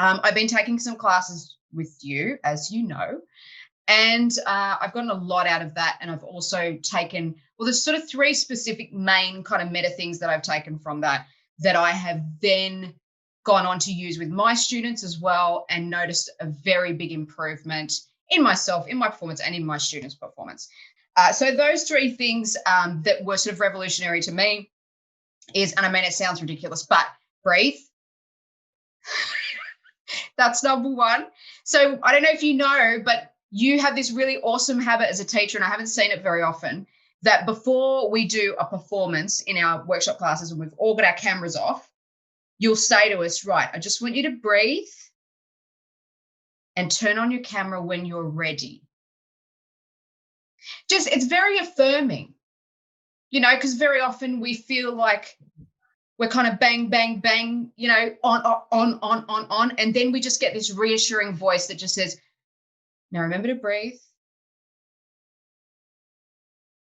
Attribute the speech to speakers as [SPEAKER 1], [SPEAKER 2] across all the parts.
[SPEAKER 1] I've been taking some classes with you, as you know, and I've gotten a lot out of that. And I've also taken, well, there's sort of 3 specific main kind of meta things that I've taken from that I have then gone on to use with my students as well, and noticed a very big improvement in myself, in my performance, and in my students' performance. So those 3 things that were sort of revolutionary to me is, and I mean, it sounds ridiculous, but breathe. That's number 1. So I don't know if you know, but you have this really awesome habit as a teacher, and I haven't seen it very often, that before we do a performance in our workshop classes and we've all got our cameras off, you'll say to us, right, I just want you to breathe and turn on your camera when you're ready. Just, it's very affirming, you know, because very often we feel like we're kind of bang, bang, bang, you know, on. And then we just get this reassuring voice that just says, now remember to breathe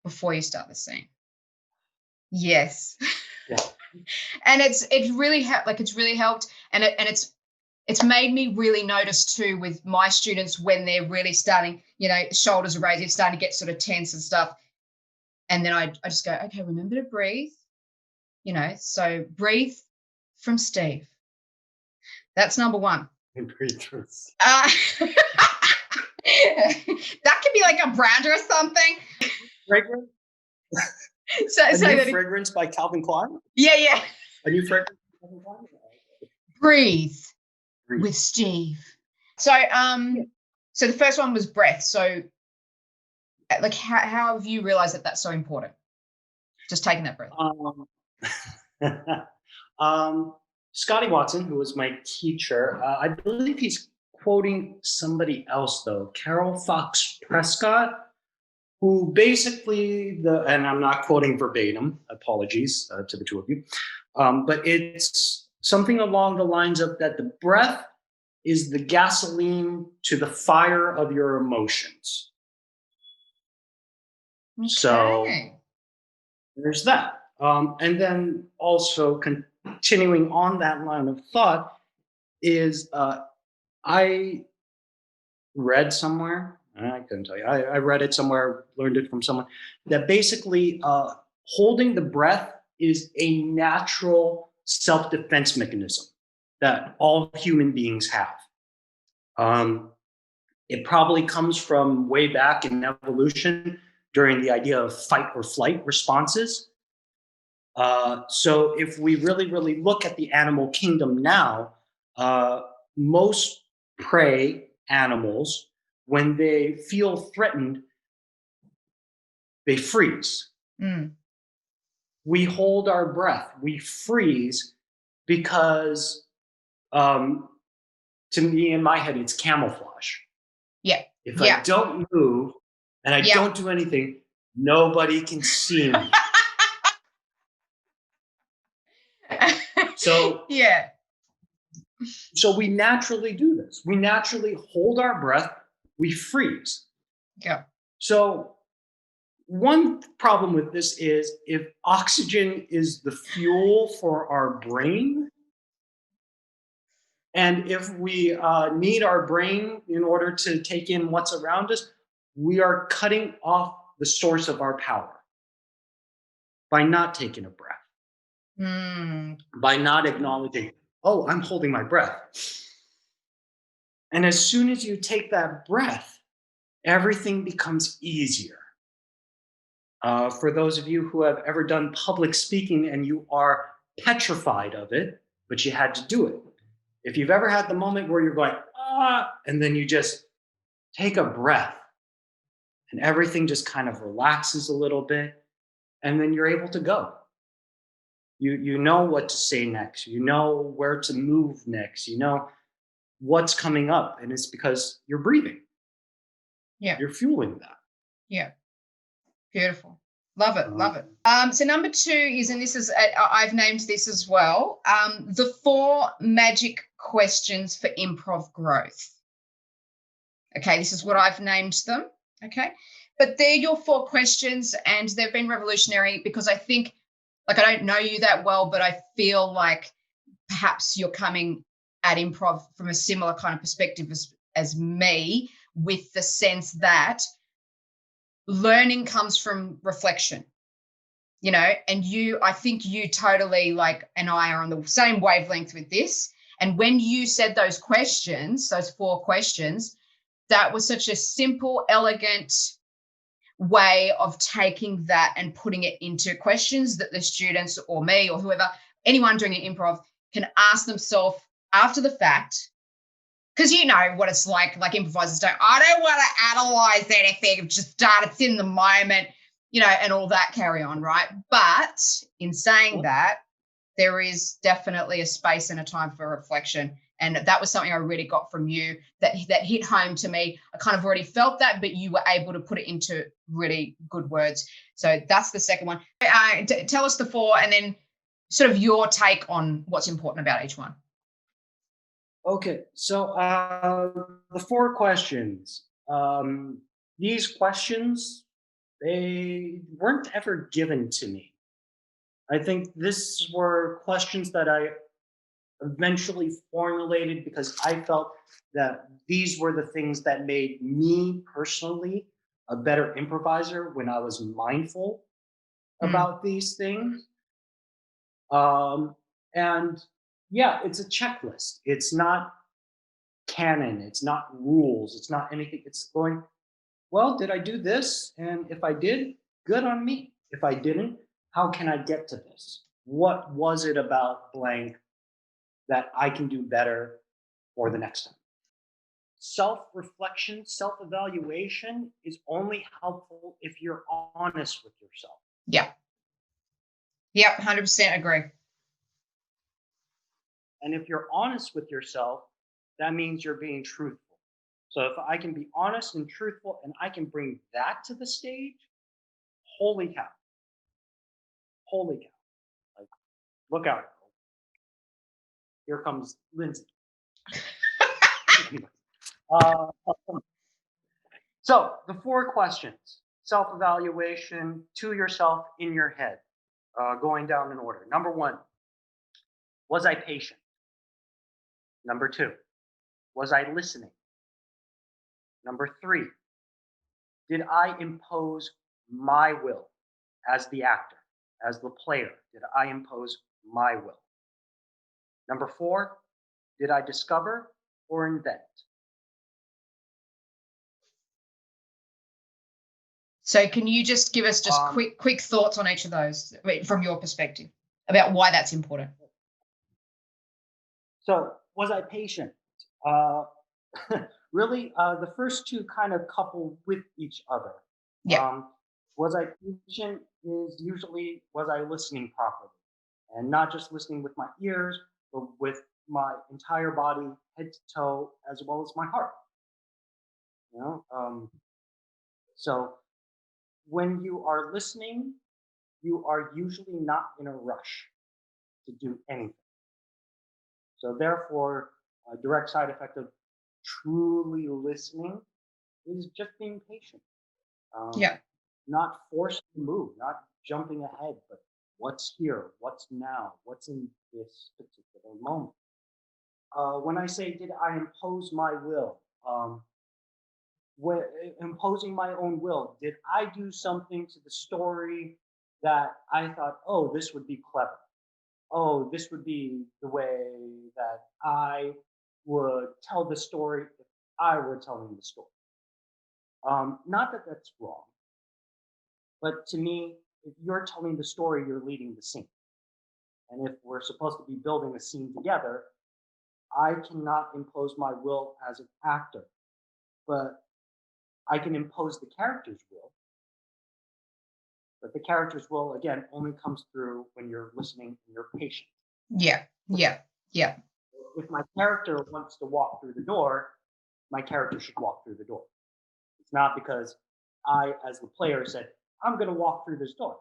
[SPEAKER 1] before you start the scene. Yes.
[SPEAKER 2] Yeah.
[SPEAKER 1] And it's really helped, like it's really helped. And it's made me really notice too with my students when they're really starting, you know, shoulders are raised, they're starting to get sort of tense and stuff. And then I just go, okay, remember to breathe. You know, so breathe from Steve. That's number 1.
[SPEAKER 2] Breathe from Steve.
[SPEAKER 1] That could be like a brand or something.
[SPEAKER 2] Fragrance?
[SPEAKER 1] A
[SPEAKER 2] new fragrance by Calvin Klein?
[SPEAKER 1] Yeah.
[SPEAKER 2] A new fragrance by Calvin Klein?
[SPEAKER 1] Breathe with Steve. So, so the first one was breath. So, like, how have you realized that that's so important? Just taking that breath.
[SPEAKER 2] Scotty Watson, who was my teacher, I believe he's quoting somebody else though, Carol Fox Prescott, who basically and I'm not quoting verbatim, apologies to the 2 of you, but it's something along the lines of that the breath is the gasoline to the fire of your emotions.
[SPEAKER 1] Okay.
[SPEAKER 2] So there's that. And then also continuing on that line of thought is I read somewhere, I couldn't tell you, I read it somewhere, learned it from someone, that basically holding the breath is a natural self-defense mechanism that all human beings have. It probably comes from way back in evolution during the idea of fight or flight responses. So if we really, really look at the animal kingdom now, most prey animals, when they feel threatened, they freeze.
[SPEAKER 1] Mm.
[SPEAKER 2] We hold our breath, we freeze because, to me, in my head, it's camouflage.
[SPEAKER 1] Yeah.
[SPEAKER 2] If I don't move and I don't do anything, nobody can see me. So we naturally do this. We naturally hold our breath, we freeze.
[SPEAKER 1] Yeah.
[SPEAKER 2] So one problem with this is if oxygen is the fuel for our brain, and if we need our brain in order to take in what's around us, we are cutting off the source of our power by not taking a breath. By not acknowledging, oh, I'm holding my breath. And as soon as you take that breath, everything becomes easier. For those of you who have ever done public speaking and you are petrified of it, but you had to do it. If you've ever had the moment where you're going, and then you just take a breath and everything just kind of relaxes a little bit, and then you're able to go. You know what to say next. You know where to move next. You know what's coming up. And it's because you're breathing.
[SPEAKER 1] Yeah.
[SPEAKER 2] You're fueling that.
[SPEAKER 1] Yeah. Beautiful. Love it. Love it. So number 2 is, and this is, I've named this as well, the 4 magic questions for improv growth. Okay. This is what I've named them. Okay. But they're your 4 questions, and they've been revolutionary because I think, like, I don't know you that well, but I feel like perhaps you're coming at improv from a similar kind of perspective as me, with the sense that learning comes from reflection, you know, and I think you totally, like, and I are on the same wavelength with this. And when you said those questions, those 4 questions, that was such a simple, elegant way of taking that and putting it into questions that the students or me or whoever, anyone doing an improv, can ask themselves after the fact. Because you know what it's like improvisers I don't want to analyze anything, just start, it's in the moment, you know, and all that carry on, right? But in saying that, there is definitely a space and a time for reflection. And that was something I really got from you that hit home to me. I kind of already felt that, but you were able to put it into really good words. So that's the second one. Tell us the 4 and then sort of your take on what's important about each one.
[SPEAKER 2] Okay, so the 4 questions. These questions, they weren't ever given to me. I think these were questions that I eventually formulated because I felt that these were the things that made me personally a better improviser when I was mindful about these things. And yeah, it's a checklist. It's not canon. It's not rules. It's not anything. It's going, well, did I do this? And if I did, good on me. If I didn't, how can I get to this? What was it about blank that I can do better for the next time? Self-reflection, self-evaluation is only helpful if you're honest with yourself.
[SPEAKER 1] Yeah. Yep, 100% agree.
[SPEAKER 2] And if you're honest with yourself, that means you're being truthful. So if I can be honest and truthful and I can bring that to the stage, holy cow. Holy cow. Like, look out. Here comes Lindsay. So the 4 questions, self-evaluation to yourself in your head, going down in order. Number 1, was I patient? Number 2, was I listening? Number 3, did I impose my will as the actor, as the player? Did I impose my will? Number 4, did I discover or invent?
[SPEAKER 1] So can you just give us just quick thoughts on each of those from your perspective about why that's important?
[SPEAKER 2] So was I patient? Really, the first 2 kind of couple with each other.
[SPEAKER 1] Yeah.
[SPEAKER 2] Was I patient is usually, was I listening properly? And not just listening with my ears, but with my entire body, head to toe, as well as my heart. You know, so when you are listening, you are usually not in a rush to do anything. So therefore, a direct side effect of truly listening is just being patient.
[SPEAKER 1] Yeah.
[SPEAKER 2] Not forced to move, not jumping ahead, but what's here, what's now, what's in this particular moment. When I say, did I impose my will? Imposing my own will, did I do something to the story that I thought, oh, this would be clever? Oh, this would be the way that I would tell the story if I were telling the story. Not that that's wrong, but to me, if you're telling the story, you're leading the scene. And if we're supposed to be building a scene together, I cannot impose my will as an actor, but I can impose the character's will. But the character's will, again, only comes through when you're listening and you're patient.
[SPEAKER 1] Yeah.
[SPEAKER 2] If my character wants to walk through the door, my character should walk through the door. It's not because I, as the player, said, I'm going to walk through this door.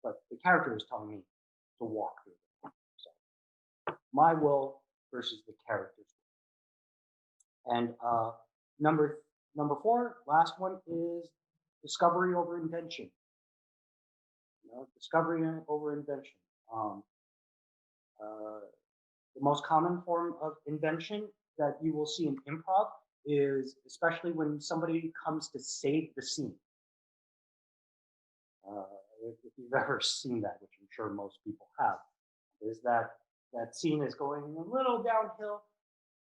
[SPEAKER 2] But the character is telling me to walk through the door. So my will versus the character's will. And number 4, last one is discovery over invention. Discovery over invention. The most common form of invention that you will see in improv is especially when somebody comes to save the scene. Uh, if you've ever seen that, which I'm sure most people have, is that scene is going a little downhill,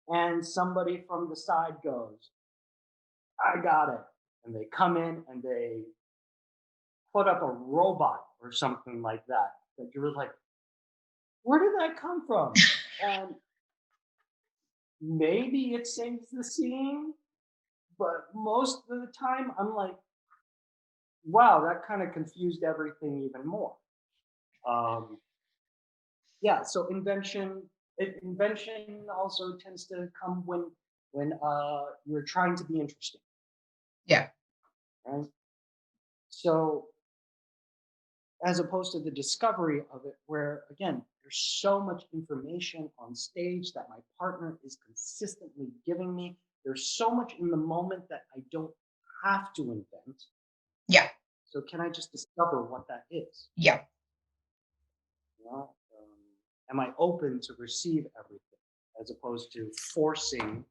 [SPEAKER 2] and somebody from the side goes, "I got it," and they come in and they put up a robot or something like that. That you're like, where did that come from? And maybe it saves the scene, but most of the time I'm like, wow, that kind of confused everything even more. Um, yeah, so invention also tends to come when you're trying to be interesting,
[SPEAKER 1] Yeah.
[SPEAKER 2] right? So as opposed to the discovery of it, where again, there's so much information on stage that my partner is consistently giving me. There's so much in the moment that I don't have to invent.
[SPEAKER 1] Yeah.
[SPEAKER 2] So can I just discover what that is?
[SPEAKER 1] Yeah.
[SPEAKER 2] You know, am I open to receive everything as opposed to forcing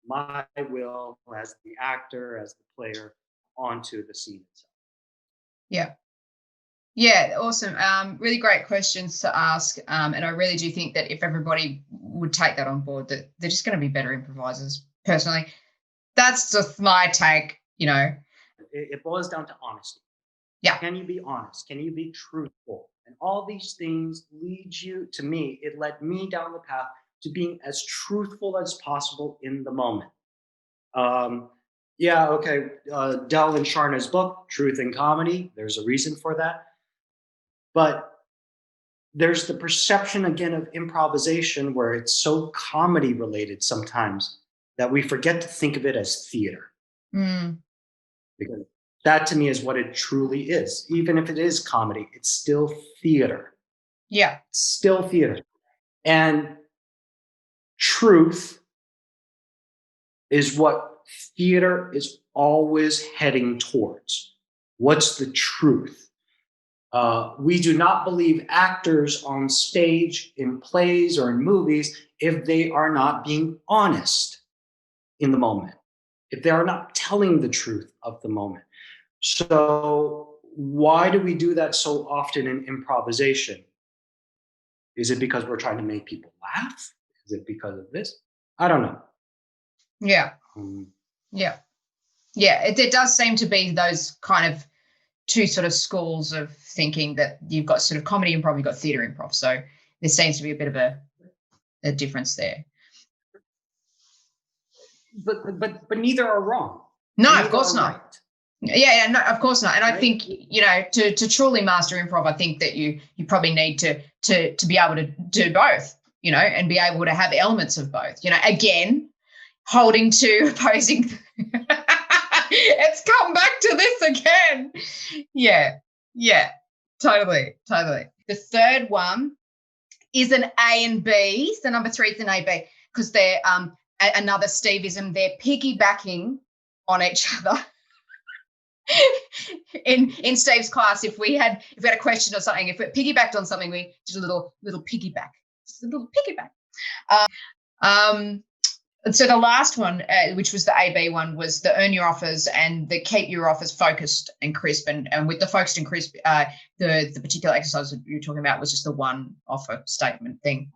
[SPEAKER 2] my will as the actor, as the player, onto the scene itself?
[SPEAKER 1] Yeah. Yeah, awesome. Really great questions to ask. And I really do think that if everybody would take that on board, that they're just going to be better improvisers. Personally, that's just my take.
[SPEAKER 2] It boils down to honesty.
[SPEAKER 1] Yeah.
[SPEAKER 2] Can you be honest? Can you be truthful? And all these things lead you to me. It led me down the path to being as truthful as possible in the moment. Yeah, okay. Del and Sharna's book, Truth in Comedy, there's a reason for that. But there's the perception again of improvisation where it's so comedy related sometimes that we forget to think of it as theater.
[SPEAKER 1] Mm.
[SPEAKER 2] Because that to me is what it truly is. Even if it is comedy, it's still theater.
[SPEAKER 1] Yeah.
[SPEAKER 2] It's still theater. And truth is what theater is always heading towards. What's the truth? We do not believe actors on stage in plays or in movies if they are not being honest in the moment, if they are not telling the truth of the moment. So, why do we do that so often in improvisation? Is it because we're trying to make people laugh? Is it because of this? I don't know.
[SPEAKER 1] Yeah. Yeah. Yeah. It does seem to be those kind of two sort of schools of thinking, that you've got sort of comedy improv, you've got theatre improv. So there seems to be a bit of a difference there.
[SPEAKER 2] But neither are wrong.
[SPEAKER 1] No,
[SPEAKER 2] Neither
[SPEAKER 1] of course not.
[SPEAKER 2] Right.
[SPEAKER 1] Yeah, no, of course not. And I
[SPEAKER 2] Right?
[SPEAKER 1] think, to truly master improv, I think that you probably need to be able to do both, and be able to have elements of both. Again, holding to opposing. It's come back to this again. Yeah, totally. The third one is an A and B. So number 3 is an A B, because they're another Steveism. They're piggybacking on each other. In Steve's class, if we had a question or something, if it piggybacked on something, we did a little piggyback, just a little piggyback. So the last one, which was the AB one, was the earn your offers and the keep your offers focused and crisp. And with the focused and crisp, the particular exercise that you were talking about was just the one offer statement thing.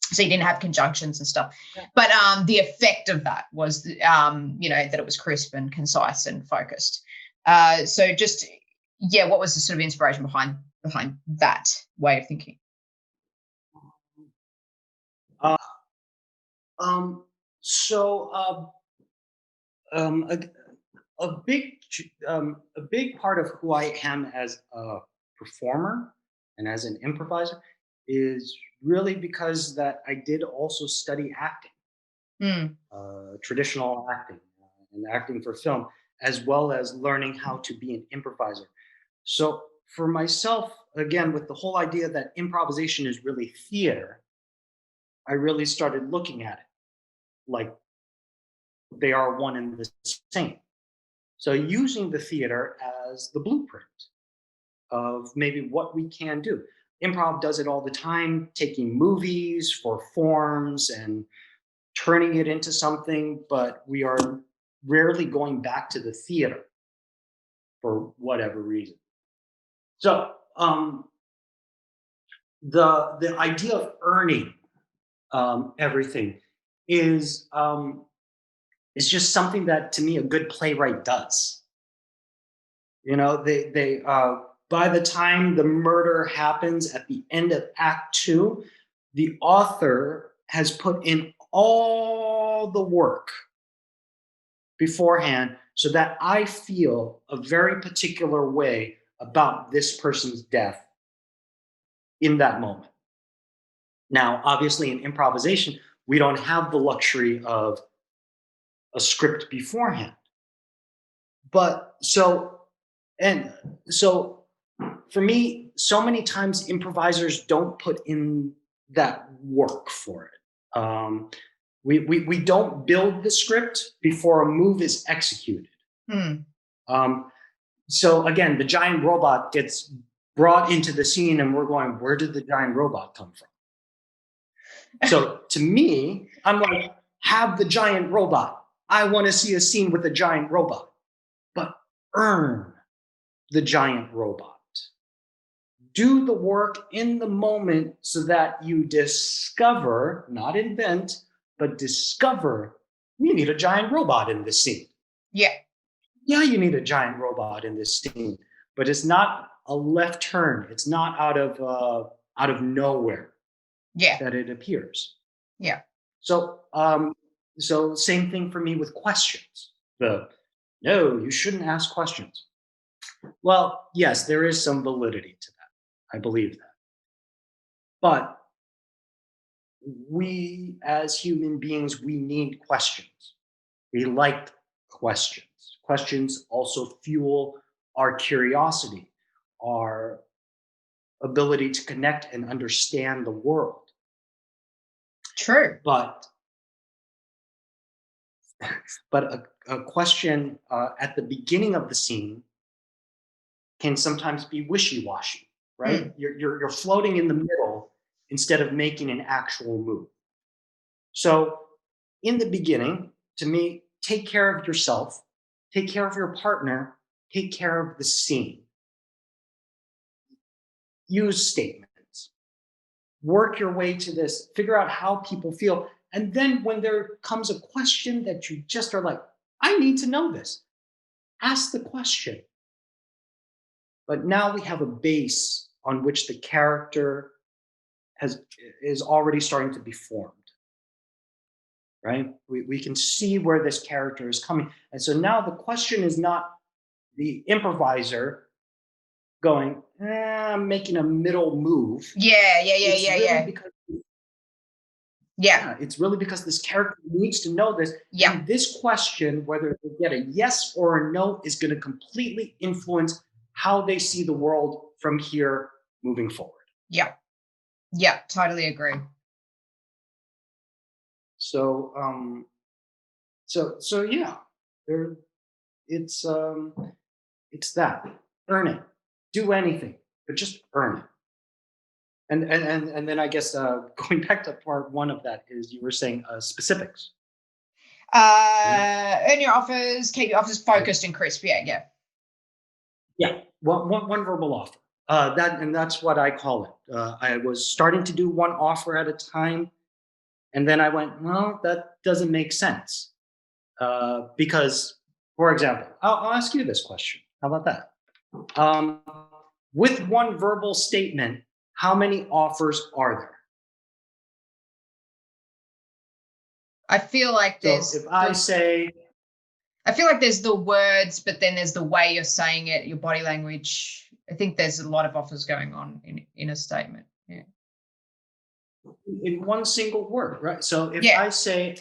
[SPEAKER 1] So you didn't have conjunctions and stuff. Yeah. But the effect of that was, that it was crisp and concise and focused. So just, what was the sort of inspiration behind that way of thinking?
[SPEAKER 2] A big part of who I am as a performer and as an improviser is really because that I did also study acting, traditional acting, and acting for film, as well as learning how to be an improviser. So for myself, again, with the whole idea that improvisation is really theater, I really started looking at it like they are one and the same. So using the theater as the blueprint of maybe what we can do. improv does it all the time, taking movies for forms and turning it into something, but we are rarely going back to the theater for whatever reason. So the idea of earning everything is just something that, to me, a good playwright does. You know, they by the time the murder happens at the end of Act 2, the author has put in all the work beforehand so that I feel a very particular way about this person's death in that moment. Now, obviously, in improvisation, we don't have the luxury of a script beforehand. But so for me, so many times improvisers don't put in that work for it. We don't build the script before a move is executed. So again, the giant robot gets brought into the scene and we're going, where did the giant robot come from? So to me, I'm like, have the giant robot. I want to see a scene with a giant robot, but earn the giant robot. Do the work in the moment so that you discover, not invent, but discover you need a giant robot in this scene.
[SPEAKER 1] Yeah.
[SPEAKER 2] Yeah, you need a giant robot in this scene, but it's not a left turn. It's not out of nowhere.
[SPEAKER 1] Yeah.
[SPEAKER 2] That it appears.
[SPEAKER 1] Yeah.
[SPEAKER 2] So same thing for me with questions. No, you shouldn't ask questions. Well, yes, there is some validity to that. I believe that. But we as human beings, we need questions. We like questions. Questions also fuel our curiosity, our ability to connect and understand the world.
[SPEAKER 1] True.
[SPEAKER 2] But a question at the beginning of the scene can sometimes be wishy-washy, right? You're floating in the middle instead of making an actual move. So in the beginning, to me, take care of yourself, take care of your partner, take care of the scene. Use statements. Work your way to this, figure out how people feel. And then when there comes a question that you just are like, I need to know this, ask the question. But now we have a base on which the character is already starting to be formed, right? We can see where this character is coming. And so now the question is not the improviser going, I'm making a middle move.
[SPEAKER 1] Yeah.
[SPEAKER 2] It's really because this character needs to know this.
[SPEAKER 1] Yeah.
[SPEAKER 2] And this question, whether they get a yes or a no, is going to completely influence how they see the world from here moving forward.
[SPEAKER 1] Yeah. Yeah, totally agree.
[SPEAKER 2] So yeah, it's that. Earn it. Do anything, but just earn it. And then I guess going back to part one of that is you were saying specifics.
[SPEAKER 1] Earn your offers, keep your offers focused and crisp. Yeah.
[SPEAKER 2] One verbal offer. That's what I call it. I was starting to do one offer at a time, and then I went, well, that doesn't make sense. Because, for example, I'll ask you this question. How about that? With one verbal statement, how many offers are there?
[SPEAKER 1] I feel like there's.
[SPEAKER 2] So if I say.
[SPEAKER 1] I feel like there's the words, but then there's the way you're saying it, your body language. I think there's a lot of offers going on in a statement. Yeah.
[SPEAKER 2] In one single word, right? So if I say,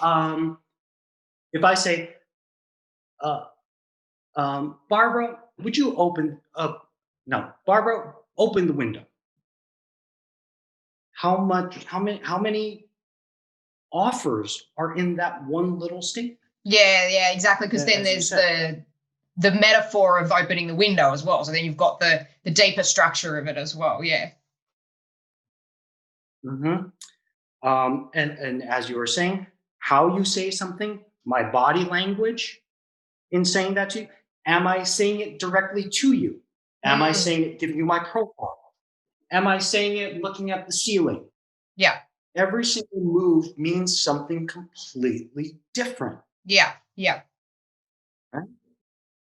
[SPEAKER 2] Barbara, would you open up? No, Barbara, open the window. How many offers are in that one little statement?
[SPEAKER 1] Yeah, exactly. Because then there's the metaphor of opening the window as well. So then you've got the deeper structure of it as well. Yeah.
[SPEAKER 2] Mhm. And as you were saying, how you say something, my body language in saying that to you, am I saying it directly to you? Am I
[SPEAKER 1] Mm,
[SPEAKER 2] saying it giving you my profile? Am I saying it looking at the ceiling?
[SPEAKER 1] yeah,
[SPEAKER 2] Every single move means something completely different.
[SPEAKER 1] yeah, yeah,
[SPEAKER 2] Right?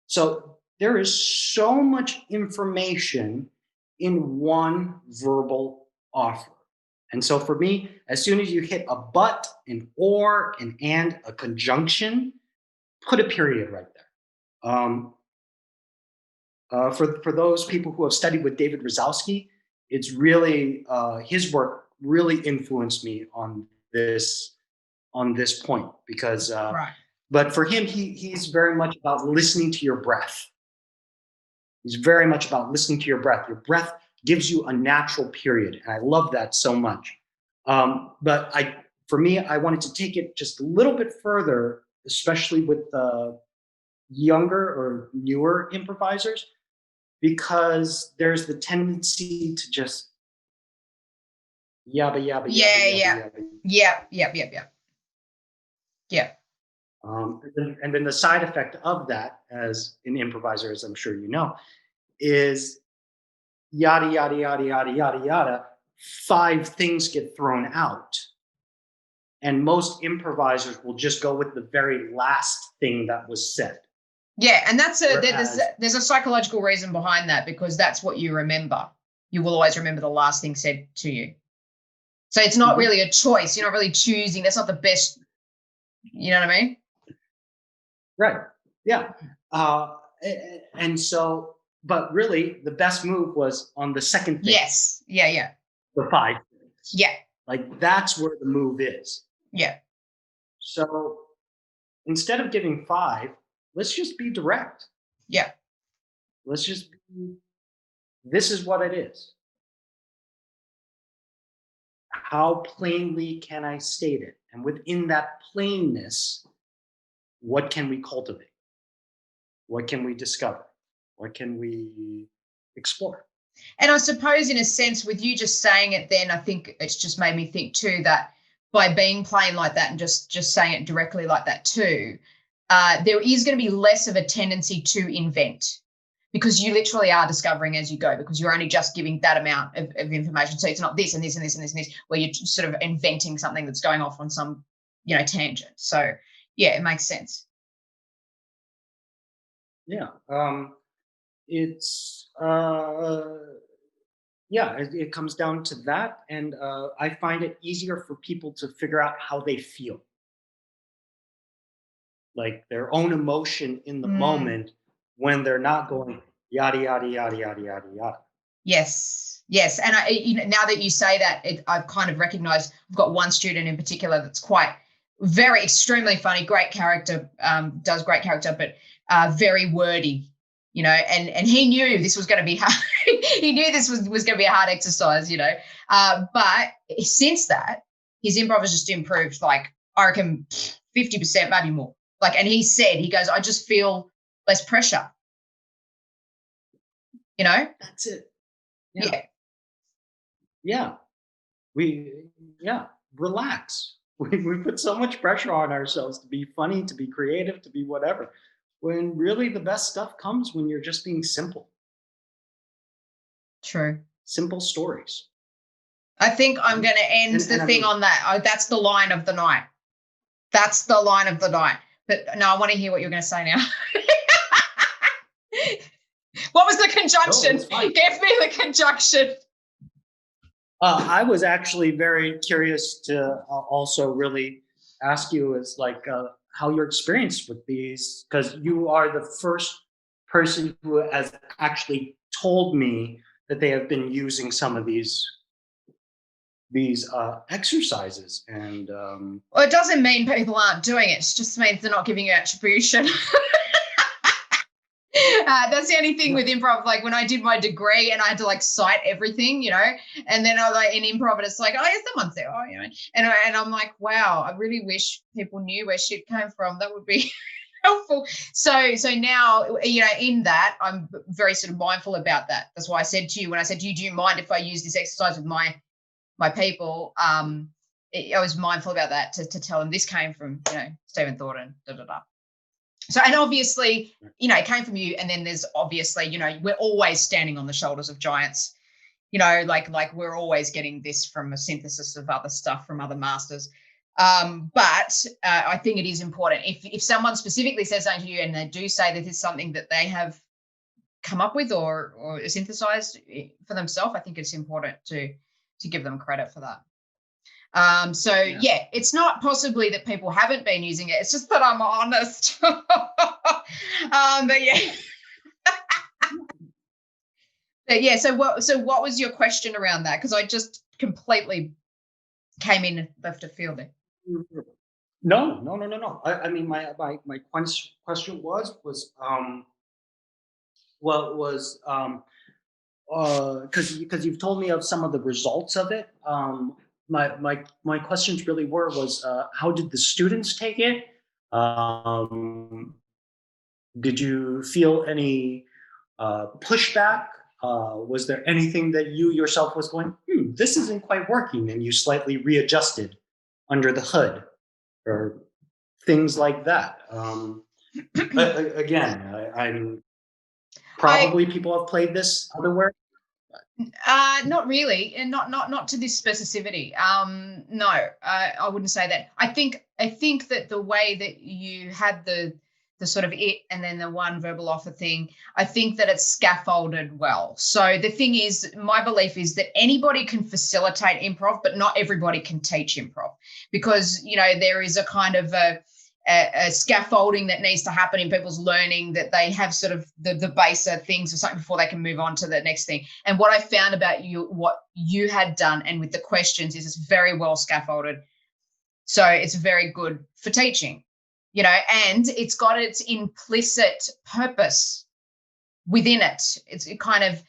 [SPEAKER 2] So there is so much information in one verbal offer. And so for me, as soon as you hit a but, an or, an and, a conjunction, put a period right there. For those people who have studied with David Rosowski, it's really his work really influenced me on this point because
[SPEAKER 1] right.
[SPEAKER 2] but for him he's very much about listening to your breath. He's very much about listening to your breath. Your breath gives you a natural period, and I love that so much. But for me, I wanted to take it just a little bit further, especially with younger or newer improvisers, because there's the tendency to just yabba yabba yabba
[SPEAKER 1] Yeah,
[SPEAKER 2] yabba
[SPEAKER 1] yeah,
[SPEAKER 2] yabba.
[SPEAKER 1] yeah, yeah, yeah, yeah, yeah.
[SPEAKER 2] And then the side effect of that, as an improviser, as I'm sure you know, is yada yada yada yada yada yada. 5 things get thrown out, and most improvisers will just go with the very last thing that was said.
[SPEAKER 1] Yeah, and
[SPEAKER 2] Whereas,
[SPEAKER 1] there's a psychological reason behind that because that's what you remember. You will always remember the last thing said to you. So it's not
[SPEAKER 2] Mhm,
[SPEAKER 1] really a choice. You're not really choosing. That's not the best. You know what I mean?
[SPEAKER 2] right, yeah, and so, but really, the best move was on the second thing,
[SPEAKER 1] Yes. Yeah. Yeah.
[SPEAKER 2] the 5 things.
[SPEAKER 1] Yeah.
[SPEAKER 2] Like that's where the move is.
[SPEAKER 1] Yeah.
[SPEAKER 2] So instead of giving 5, let's just be direct.
[SPEAKER 1] Yeah.
[SPEAKER 2] Let's just be, this is what it is. How plainly can I state it? And within that plainness, what can we cultivate? What can we discover? What can we explore?
[SPEAKER 1] And I suppose, in a sense, with you just saying it, then I think it's just made me think too that by being plain like that and just saying it directly like that too, there is going to be less of a tendency to invent because you literally are discovering as you go because you're only just giving that amount of information. So it's not this and this and this and this and this where you're sort of inventing something that's going off on some tangent. So yeah, it makes sense.
[SPEAKER 2] Yeah. It's yeah, it comes down to that, and I find it easier for people to figure out how they feel, like their own emotion in the
[SPEAKER 1] Mm.
[SPEAKER 2] moment when they're not going yada yada yada yada yada yada.
[SPEAKER 1] Yes, yes, and now that you say that, I've kind of recognised. I've got one student in particular that's quite very extremely funny, great character, does great character, but very wordy, and he knew this was going to be hard. He knew this was going to be a hard exercise, but since that, his improv has just improved. Like I reckon 50%, maybe more. Like, and he goes, I just feel less pressure, you know.
[SPEAKER 2] That's it. Yeah,
[SPEAKER 1] Yeah.
[SPEAKER 2] yeah. We yeah, relax. We put so much pressure on ourselves to be funny, to be creative, to be whatever. When really the best stuff comes when you're just being simple,
[SPEAKER 1] True.
[SPEAKER 2] simple stories.
[SPEAKER 1] I think I'm
[SPEAKER 2] Mhm.
[SPEAKER 1] going to end the
[SPEAKER 2] And I
[SPEAKER 1] thing
[SPEAKER 2] mean,
[SPEAKER 1] on that. Oh, that's the line of the night. That's the line of the night. But no, I want to hear what you're going to say now. What was the
[SPEAKER 2] no,
[SPEAKER 1] conjunction?
[SPEAKER 2] it's fine.
[SPEAKER 1] Give me the conjunction.
[SPEAKER 2] I was actually very curious to also really ask you is like how your experience with these, because you are the first person who has actually told me that they have been using some of these exercises, and
[SPEAKER 1] Well, it doesn't mean people aren't doing it. It just means they're not giving you attribution. That's the only thing
[SPEAKER 2] yeah,
[SPEAKER 1] with improv. Like when I did my degree and I had to like cite everything, and then I was like in improv and it's like, oh, yes, someone's there, and I'm like, wow, I really wish people knew where shit came from. That would be helpful. So now, in that, I'm very sort of mindful about that. That's why I said to you when I said to you, do you mind if I use this exercise with my my people, I was mindful about that to tell them this came from, Stephen Thornton, da, da, da. So, and obviously, it came from you. And then there's obviously, we're always standing on the shoulders of giants, like we're always getting this from a synthesis of other stuff from other masters. But I think it is important if someone specifically says something to you and they do say that it's something that they have come up with or synthesized for themselves, I think it's important to give them credit for that. It's not possibly that people haven't been using it. It's just that I'm honest. But yeah. But yeah, so what was your question around that? Because I just completely came in and left a field there.
[SPEAKER 2] No. I mean, my question was because you've told me of some of the results of it. My questions really was how did the students take it? Did you feel any pushback? Was there anything that you yourself was going, this isn't quite working, and you slightly readjusted under the hood, or things like that? Again, I'm probably people have played this otherwhere.
[SPEAKER 1] Not really, and not to this specificity. No, I wouldn't say that. I think that the way that you had the sort of it and then the one verbal offer thing, I think that it's scaffolded well. So the thing is, my belief is that anybody can facilitate improv, but not everybody can teach improv, because there is a kind of a scaffolding that needs to happen in people's learning, that they have sort of the baser things or something before they can move on to the next thing. And what I found about you, what you had done and with the questions, is it's very well scaffolded. So it's very good for teaching, and it's got its implicit purpose within it. It's kind of,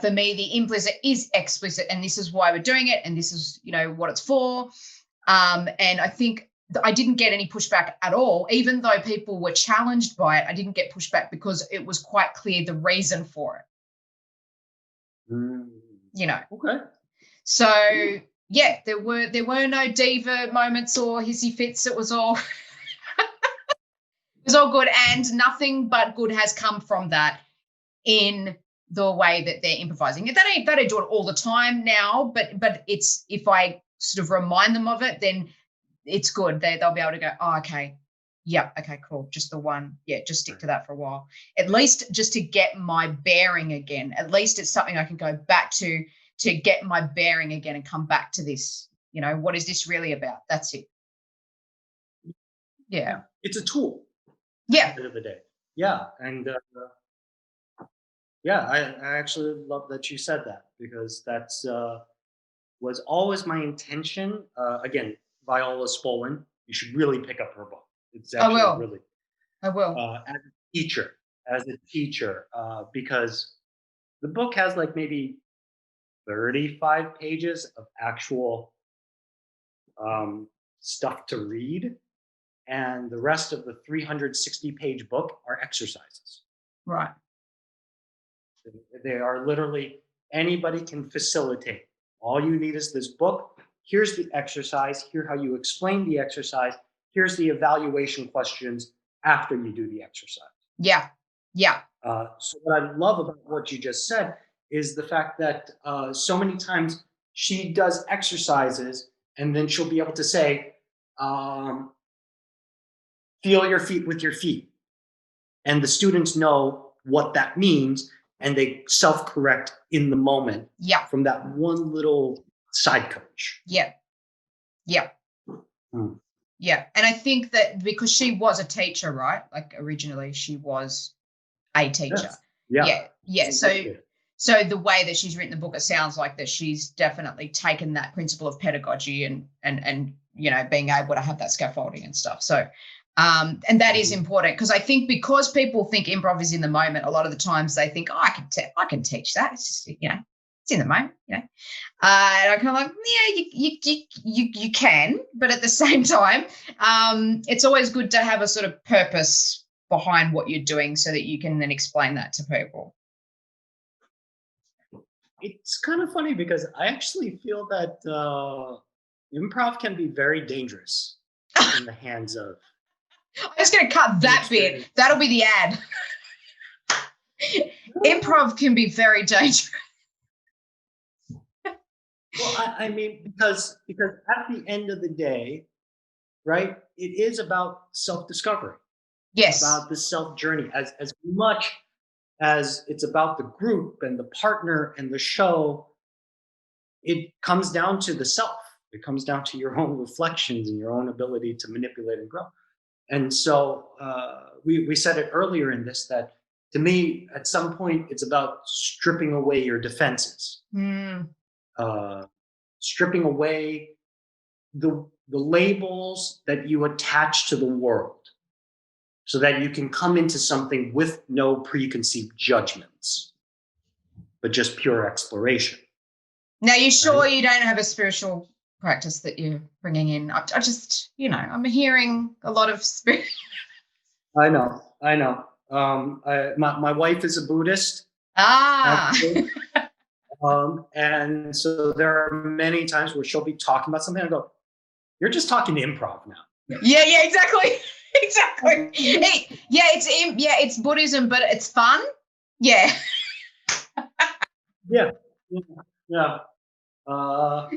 [SPEAKER 1] for me, the implicit is explicit, and this is why we're doing it, and this is, what it's for. And I think I didn't get any pushback at all, even though people were challenged by it. I didn't get pushback because it was quite clear the reason for it.
[SPEAKER 2] Okay.
[SPEAKER 1] So yeah, there were no diva moments or hissy fits. It was all it was all good, and nothing but good has come from that in the way that they're improvising. They don't do it all the time now, but it's, if I sort of remind them of it, then it's good. They'll be able to go, oh, okay, yeah, okay, cool, just the one, yeah, just stick to that for a while, at least, just to get my bearing again. At least it's something I can go back to get my bearing again and come back to this. What is this really about? That's it. Yeah,
[SPEAKER 2] it's a tool.
[SPEAKER 1] Yeah,
[SPEAKER 2] at the end of the day. Yeah, and I actually love that you said that, because that's was always my intention. Again, Viola Spolin, you should really pick up her book. It's actually
[SPEAKER 1] I will.
[SPEAKER 2] As a teacher, because the book has like maybe 35 pages of actual stuff to read, and the rest of the 360-page book are exercises.
[SPEAKER 1] Right.
[SPEAKER 2] They are literally, anybody can facilitate. All you need is this book. Here's the exercise. Here's how you explain the exercise. Here's the evaluation questions after you do the exercise.
[SPEAKER 1] Yeah.
[SPEAKER 2] So what I love about what you just said is the fact that so many times she does exercises, and then she'll be able to say, feel your feet with your feet. And the students know what that means, and they self-correct in the moment.
[SPEAKER 1] Yeah.
[SPEAKER 2] From that one little side coach.
[SPEAKER 1] Yeah. Yeah. Yeah. And I think that because she was a teacher, right? Like originally she was a teacher.
[SPEAKER 2] Yes.
[SPEAKER 1] Yeah. So the way that she's written the book, it sounds like that she's definitely taken that principle of pedagogy and being able to have that scaffolding and stuff. So and that is important, because I think because people think improv is in the moment, a lot of the times they think, oh, I can teach that. It's just, it's in the moment, And I kind of like, yeah, you can, but at the same time, it's always good to have a sort of purpose behind what you're doing so that you can then explain that to people.
[SPEAKER 2] it's kind of funny because I actually feel that improv can be very dangerous in the hands of.
[SPEAKER 1] I'm just going to cut that bit. That'll be the ad. Improv can be very dangerous.
[SPEAKER 2] Well, I mean, because at the end of the day, right, it is about self-discovery.
[SPEAKER 1] Yes.
[SPEAKER 2] About the self journey as much as it's about the group and the partner and the show. It comes down to the self. It comes down to your own reflections and your own ability to manipulate and grow. And so we said it earlier in this, that to me, at some point, it's about stripping away your defenses, stripping away the labels that you attach to the world, so that you can come into something with no preconceived judgments, but just pure exploration.
[SPEAKER 1] Now, you sure, right? You don't have a spiritual practice that you're bringing in? I just, I'm hearing a lot of spirit.
[SPEAKER 2] I know. My wife is a Buddhist. And so there are many times where she'll be talking about something and I go, "You're just talking improv now."
[SPEAKER 1] Yeah, exactly. Exactly. It's Buddhism, but it's fun. Yeah.
[SPEAKER 2] Yeah. All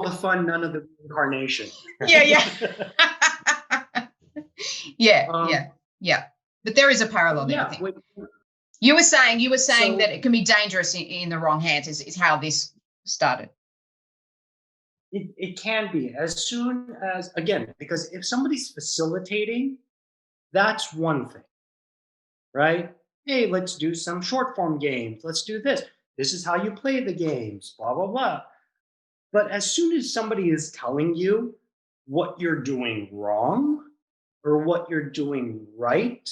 [SPEAKER 2] the fun, none of the incarnation.
[SPEAKER 1] Yeah. Yeah. But there is a parallel there. I think. You were saying that it can be dangerous in the wrong hands. Is how this started.
[SPEAKER 2] It can be, as soon as, again, because if somebody's facilitating, that's one thing, right? Hey, let's do some short form games. Let's do this. This is how you play the games, blah, blah, blah. But as soon as somebody is telling you what you're doing wrong or what you're doing right,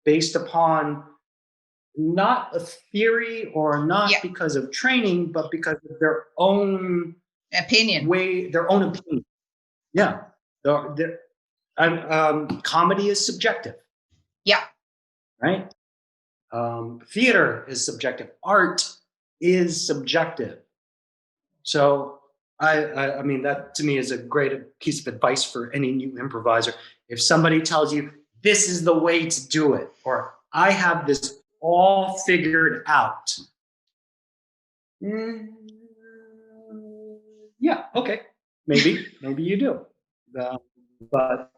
[SPEAKER 2] based upon not a theory or not because of training, but because of their own
[SPEAKER 1] opinion.
[SPEAKER 2] Their own opinion. Yeah. Comedy is subjective.
[SPEAKER 1] Yeah.
[SPEAKER 2] Right? Theater is subjective. Art is subjective. So I mean, that to me is a great piece of advice for any new improviser. If somebody tells you this is the way to do it, or I have this all figured out. Yeah, okay. Maybe you do. But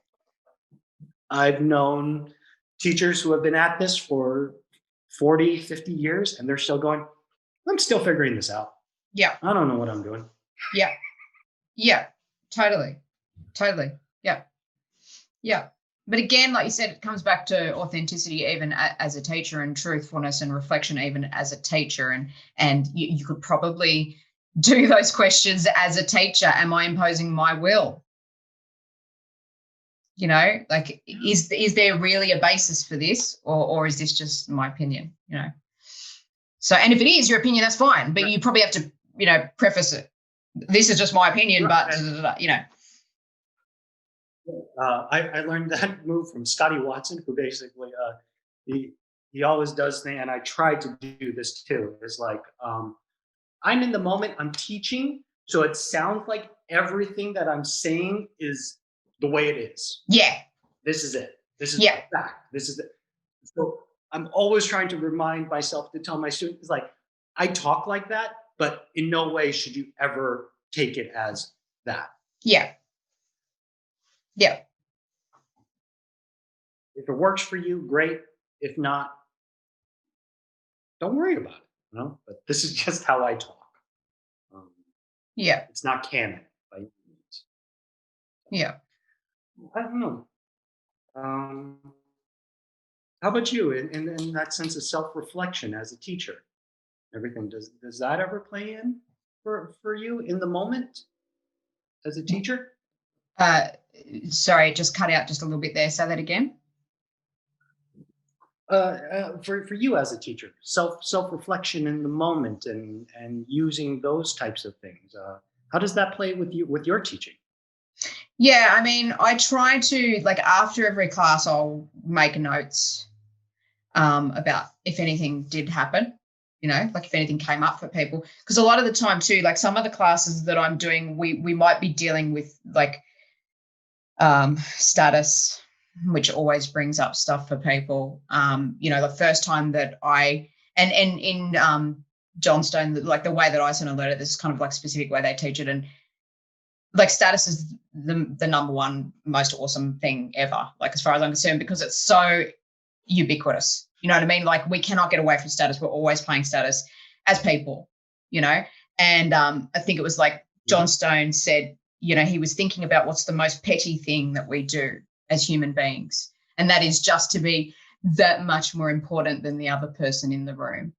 [SPEAKER 2] I've known teachers who have been at this for 40, 50 years, and they're still going, I'm still figuring this out.
[SPEAKER 1] Yeah.
[SPEAKER 2] I don't know what I'm doing.
[SPEAKER 1] Yeah. Totally. Yeah. But again, like you said, it comes back to authenticity, even as a teacher, and truthfulness and reflection, even as a teacher. And you could probably do those questions as a teacher. Am I imposing my will? Like, is there really a basis for this, or is this just my opinion? So, and if it is your opinion, that's fine. But you probably have to, preface it. This is just my opinion, but
[SPEAKER 2] I learned that move from Scotty Watson, who basically he always does things, and I try to do this too. It's like I'm in the moment, I'm teaching, so it sounds like everything that I'm saying is the way it is.
[SPEAKER 1] Yeah.
[SPEAKER 2] This is it. This is the fact. This is it. So I'm always trying to remind myself to tell my students, like, I talk like that, but in no way should you ever take it as that.
[SPEAKER 1] Yeah.
[SPEAKER 2] If it works for you, great. If not, don't worry about it. But this is just how I talk. It's not canon by any means.
[SPEAKER 1] Yeah.
[SPEAKER 2] I don't know. How about you in that sense of self-reflection as a teacher? Everything, does that ever play in for you in the moment as a teacher?
[SPEAKER 1] Sorry, it just cut out just a little bit there. Say that again.
[SPEAKER 2] For you as a teacher, self-reflection in the moment and using those types of things. How does that play with your teaching?
[SPEAKER 1] Yeah, I mean, I try to, like, after every class, I'll make notes about if anything did happen, you know, like if anything came up for people. Because a lot of the time too, like some of the classes that I'm doing, we might be dealing with like status, which always brings up stuff for people. You know, the first time that and in Johnstone, like the way that I sort of learned it, this is kind of like a specific way they teach it, and like status is the number one most awesome thing ever, like as far as I'm concerned, because it's so ubiquitous. You know what I mean? Like we cannot get away from status. We're always playing status as people, you know? And I think it was like John Stone said, you know, he was thinking about what's the most petty thing that we do as human beings. And that is just to be that much more important than the other person in the room,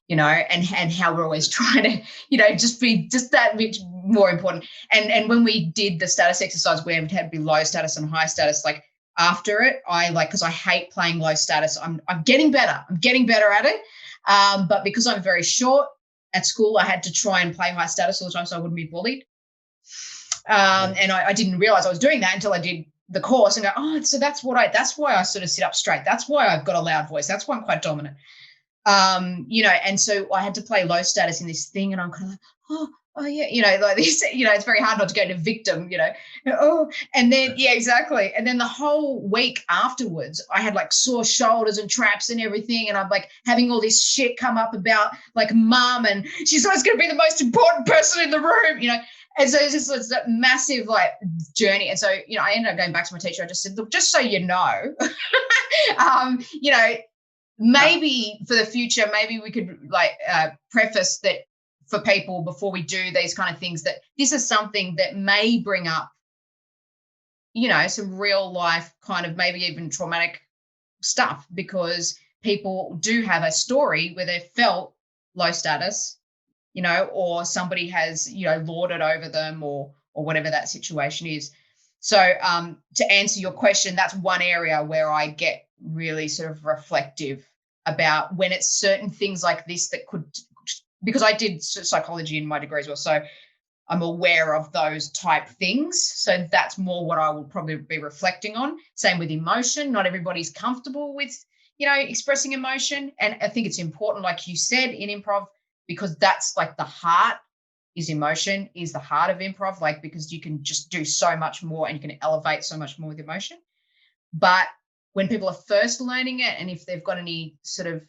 [SPEAKER 1] you know, and how we're always trying to, you know, just be just that bit more important. And when we did the status exercise where it had to be low status and high status, like after it, I like, because I hate playing low status, I'm getting better. I'm getting better at it. But because I'm very short at school, I had to try and play high status all the time so I wouldn't be bullied. And I didn't realize I was doing that until I did the course and go, oh, so that's why I sort of sit up straight. That's why I've got a loud voice. That's why I'm quite dominant. You know, and so I had to play low status in this thing, and I'm kind of like, oh yeah, you know, like this, you know, it's very hard not to go to victim, you know, and then, yeah, exactly. And then the whole week afterwards, I had like sore shoulders and traps and everything. And I'm like having all this shit come up about like mum, and she's always going to be the most important person in the room, you know. And so it's that massive like journey. And so, you know, I ended up going back to my teacher. I just said, look, just so you know, you know, maybe for the future, maybe we could like preface that for people before we do these kind of things, that this is something that may bring up, you know, some real life kind of maybe even traumatic stuff, because people do have a story where they felt low status, you know, or somebody has, you know, lorded over them or whatever that situation is. So to answer your question, that's one area where I get really sort of reflective about when it's certain things like this that could, because I did psychology in my degree as well. So I'm aware of those type things. So that's more what I will probably be reflecting on. Same with emotion. Not everybody's comfortable with, you know, expressing emotion. And I think it's important, like you said, in improv, because that's like the heart is emotion, is the heart of improv, like because you can just do so much more and you can elevate so much more with emotion. But when people are first learning it, and if they've got any sort of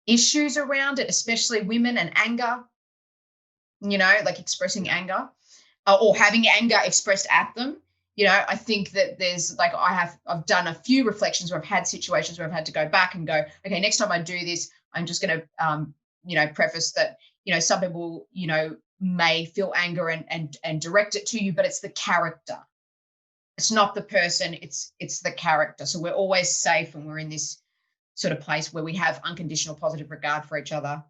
[SPEAKER 1] issues around it, especially women and anger, you know, like expressing anger or having anger expressed at them, you know, I think that there's like, I've done a few reflections where I've had situations where I've had to go back and go, okay, next time I do this, I'm just going to, you know, preface that, you know, some people, you know, may feel anger and direct it to you, but it's the character. It's not the person, it's the character. So we're always safe, and we're in this sort of place where we have unconditional positive regard for each other,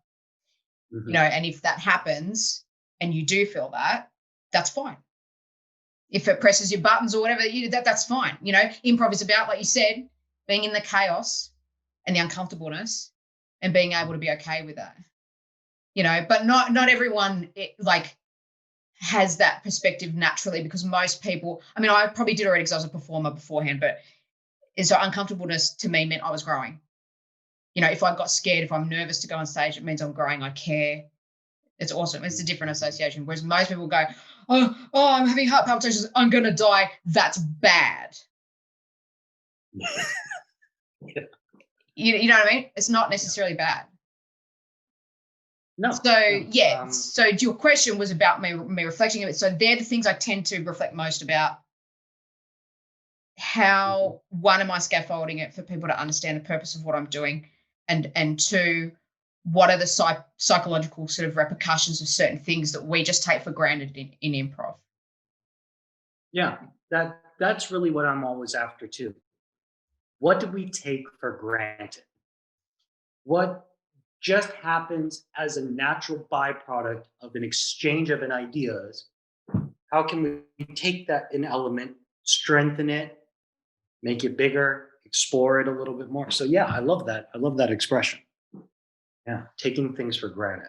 [SPEAKER 1] you know, and if that happens and you do feel that, that's fine. If it presses your buttons or whatever, that's fine. You know, improv is about, like you said, being in the chaos and the uncomfortableness and being able to be okay with that, you know, but not everyone like has that perspective naturally, because most people, I mean, I probably did already because I was a performer beforehand, but so uncomfortableness to me meant I was growing. You know, if I got scared, if I'm nervous to go on stage, it means I'm growing. I care. It's awesome. It's a different association. Whereas most people go, oh, I'm having heart palpitations, I'm going to die. That's bad.
[SPEAKER 2] Yeah.
[SPEAKER 1] You know what I mean? It's not necessarily bad.
[SPEAKER 2] No.
[SPEAKER 1] So, yeah. So your question was about me reflecting of it. So they're the things I tend to reflect most about. How, one, am I scaffolding it for people to understand the purpose of what I'm doing? And two, what are the psychological sort of repercussions of certain things that we just take for granted in improv?
[SPEAKER 2] Yeah, that's really what I'm always after too. What do we take for granted? What just happens as a natural byproduct of an exchange of ideas? How can we take that an element, strengthen it, make it bigger, explore it a little bit more? So yeah, I love that. I love that expression. Yeah, taking things for granted.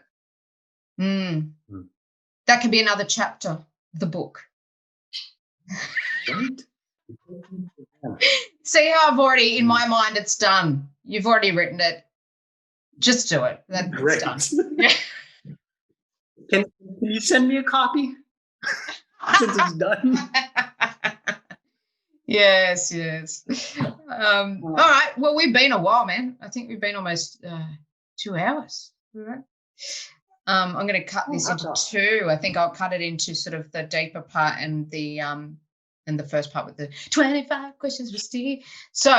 [SPEAKER 1] That could be another chapter of the book.
[SPEAKER 2] Right?
[SPEAKER 1] See how I've already, in my mind, it's done. You've already written it. Just do it. That's
[SPEAKER 2] Great.
[SPEAKER 1] done. Yeah.
[SPEAKER 2] Can you send me a copy since it's done?
[SPEAKER 1] Yes. All right. Well, we've been a while, man. I think we've been almost 2 hours. Right. I'm going to cut this into two. I think I'll cut it into sort of the deeper part and the first part with the 25 questions with Steve. So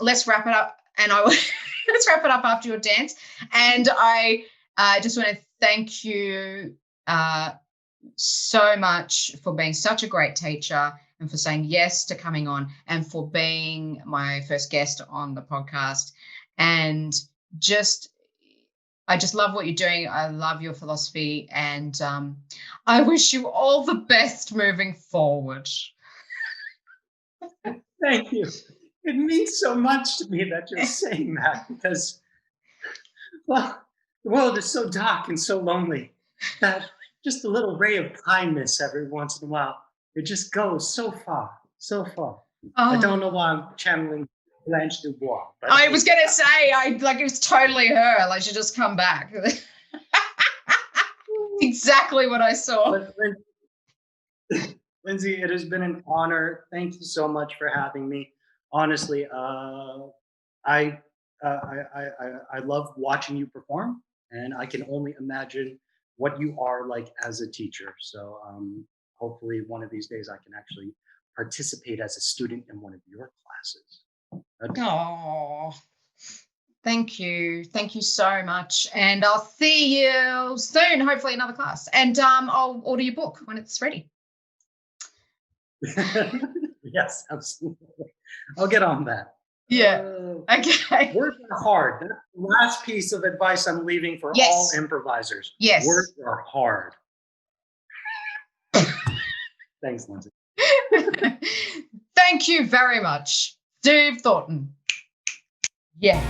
[SPEAKER 1] let's wrap it up, and let's wrap it up after your dance. And I just want to thank you so much for being such a great teacher, and for saying yes to coming on, and for being my first guest on the podcast. And I just love what you're doing. I love your philosophy, and I wish you all the best moving forward.
[SPEAKER 2] Thank you. It means so much to me that you're saying that, because, well, the world is so dark and so lonely that just a little ray of kindness every once in a while, it just goes so far, so far. I don't know why I'm channeling Blanche Dubois. But
[SPEAKER 1] I was going to say, it was totally her. Like, she just come back. Exactly what I saw.
[SPEAKER 2] But, Lindsay, it has been an honor. Thank you so much for having me. Honestly, I love watching you perform, and I can only imagine what you are like as a teacher. So hopefully one of these days I can actually participate as a student in one of your classes.
[SPEAKER 1] Oh, thank you. Thank you so much. And I'll see you soon, hopefully another class. And I'll order your book when it's ready.
[SPEAKER 2] Yes, absolutely. I'll get on that.
[SPEAKER 1] Yeah. Okay.
[SPEAKER 2] Words are hard. That's the last piece of advice I'm leaving for all improvisers.
[SPEAKER 1] Yes.
[SPEAKER 2] Words are hard. Thanks, Lindsay.
[SPEAKER 1] Thank you very much, Steve Thornton. Yeah.